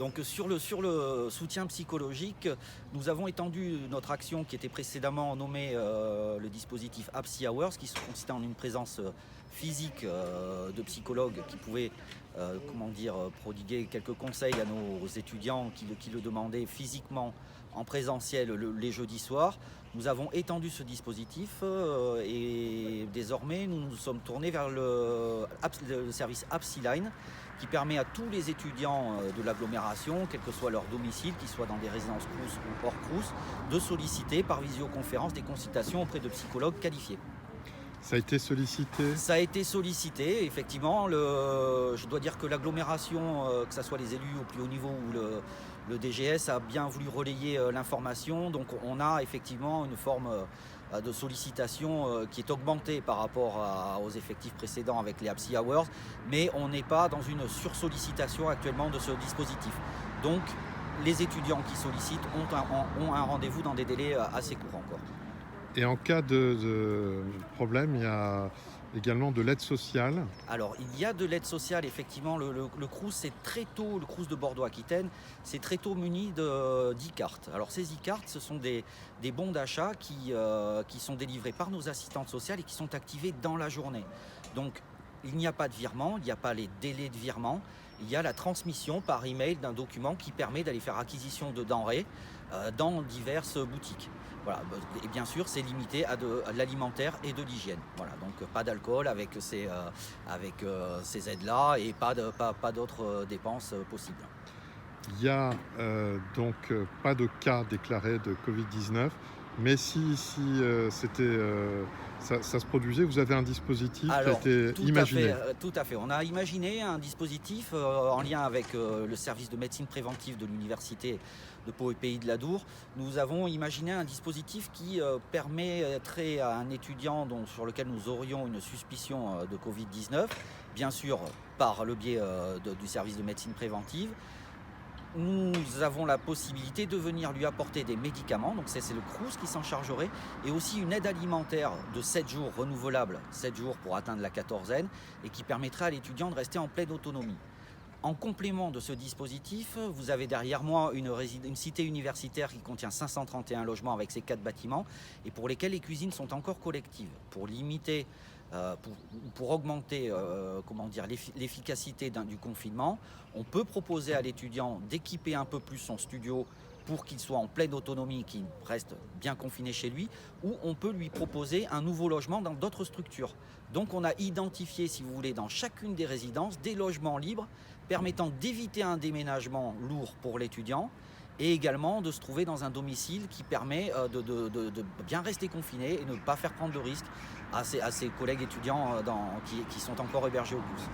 Donc sur le soutien psychologique, nous avons étendu notre action qui était précédemment nommée le dispositif Happy Hours, qui consistait en une présence physique de psychologues qui pouvaient prodiguer quelques conseils à nos étudiants qui le demandaient physiquement en présentiel les jeudis soirs. Nous avons étendu ce dispositif et désormais nous nous sommes tournés vers le service Happy Line, qui permet à tous les étudiants de l'agglomération, quel que soit leur domicile, qu'ils soient dans des résidences Crous ou hors Crous, de solliciter par visioconférence des consultations auprès de psychologues qualifiés. Ça a été sollicité? Ça a été sollicité, effectivement. Je dois dire que l'agglomération, que ce soit les élus au plus haut niveau ou le DGS, a bien voulu relayer l'information. Donc on a effectivement une forme de sollicitation qui est augmentée par rapport aux effectifs précédents avec les Happy Hours, mais on n'est pas dans une sursollicitation actuellement de ce dispositif. Donc les étudiants qui sollicitent ont un rendez-vous dans des délais assez courts encore. Et en cas de problème, il y a également de l'aide sociale. Alors, il y a de l'aide sociale, effectivement. Le Crous, c'est très tôt, le Crous de Bordeaux-Aquitaine, c'est très tôt muni d'e-cartes. Alors, ces e-cartes, ce sont des bons d'achat qui sont délivrés par nos assistantes sociales et qui sont activés dans la journée. Donc, il n'y a pas de virement, il n'y a pas les délais de virement. Il y a la transmission par email d'un document qui permet d'aller faire acquisition de denrées dans diverses boutiques. Voilà. Et bien sûr, c'est limité à de l'alimentaire et de l'hygiène. Voilà. Donc pas d'alcool avec ces aides-là et pas d'autres dépenses possibles. Il n'y a donc pas de cas déclarés de Covid-19, mais si ça se produisait, vous avez un dispositif qui a été imaginé. Tout à fait. On a imaginé un dispositif en lien avec le service de médecine préventive de l'université de Pau et Pays de l'Adour. Nous avons imaginé un dispositif qui permettrait à un étudiant sur lequel nous aurions une suspicion de Covid-19, bien sûr par le biais du service de médecine préventive. Nous avons la possibilité de venir lui apporter des médicaments, donc c'est le Crous qui s'en chargerait, et aussi une aide alimentaire de 7 jours renouvelable, 7 jours pour atteindre la quatorzaine, et qui permettrait à l'étudiant de rester en pleine autonomie. En complément de ce dispositif, vous avez derrière moi une cité universitaire qui contient 531 logements avec ses 4 bâtiments, et pour lesquels les cuisines sont encore collectives, pour limiter pour augmenter l'efficacité du confinement. On peut proposer à l'étudiant d'équiper un peu plus son studio pour qu'il soit en pleine autonomie, qu'il reste bien confiné chez lui, ou on peut lui proposer un nouveau logement dans d'autres structures. Donc on a identifié, si vous voulez, dans chacune des résidences, des logements libres permettant d'éviter un déménagement lourd pour l'étudiant, et également de se trouver dans un domicile qui permet de bien rester confiné et ne pas faire prendre de risques à ses collègues étudiants qui sont encore hébergés au Crous.